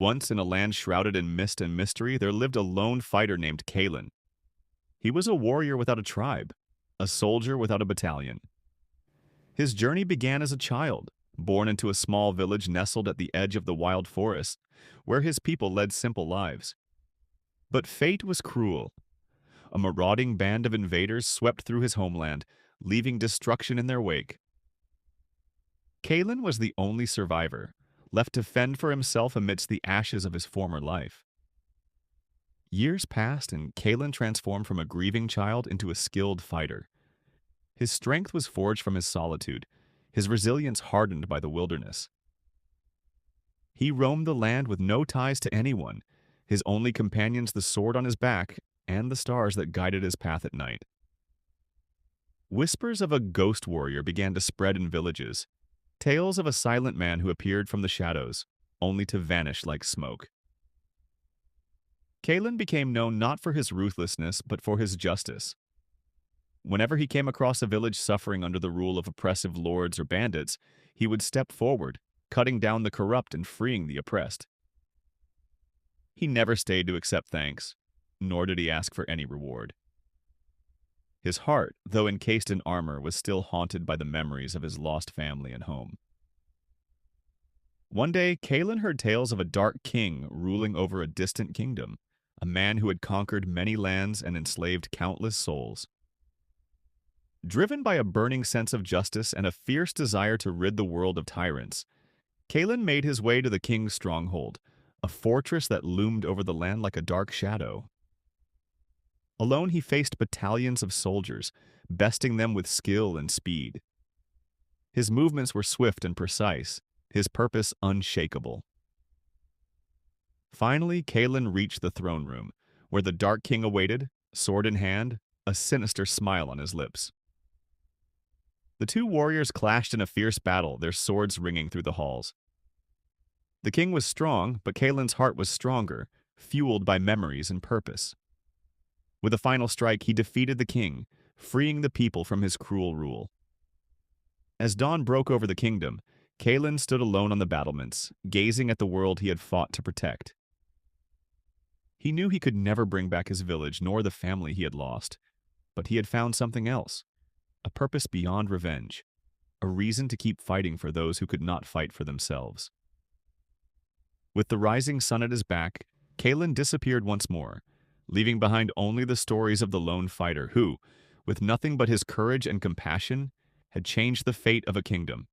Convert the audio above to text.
Once, in a land shrouded in mist and mystery, there lived a lone fighter named Kalen. He was a warrior without a tribe, a soldier without a battalion. His journey began as a child, born into a small village nestled at the edge of the wild forest, where his people led simple lives. But fate was cruel. A marauding band of invaders swept through his homeland, leaving destruction in their wake. Kalen was the only survivor, left to fend for himself amidst the ashes of his former life. Years passed, and Kalen transformed from a grieving child into a skilled fighter. His strength was forged from his solitude, his resilience hardened by the wilderness. He roamed the land with no ties to anyone, his only companions the sword on his back and the stars that guided his path at night. Whispers of a ghost warrior began to spread in villages, tales of a silent man who appeared from the shadows, only to vanish like smoke. Kalen became known not for his ruthlessness, but for his justice. Whenever he came across a village suffering under the rule of oppressive lords or bandits, he would step forward, cutting down the corrupt and freeing the oppressed. He never stayed to accept thanks, nor did he ask for any reward. His heart, though encased in armor, was still haunted by the memories of his lost family and home. One day, Kalen heard tales of a dark king ruling over a distant kingdom, a man who had conquered many lands and enslaved countless souls. Driven by a burning sense of justice and a fierce desire to rid the world of tyrants, Kalen made his way to the king's stronghold, a fortress that loomed over the land like a dark shadow. Alone, he faced battalions of soldiers, besting them with skill and speed. His movements were swift and precise, his purpose unshakable. Finally, Kalen reached the throne room, where the Dark King awaited, sword in hand, a sinister smile on his lips. The two warriors clashed in a fierce battle, their swords ringing through the halls. The king was strong, but Kalen's heart was stronger, fueled by memories and purpose. With a final strike, he defeated the king, freeing the people from his cruel rule. As dawn broke over the kingdom, Kalen stood alone on the battlements, gazing at the world he had fought to protect. He knew he could never bring back his village nor the family he had lost, but he had found something else, a purpose beyond revenge, a reason to keep fighting for those who could not fight for themselves. With the rising sun at his back, Kalen disappeared once more, leaving behind only the stories of the lone fighter who, with nothing but his courage and compassion, had changed the fate of a kingdom.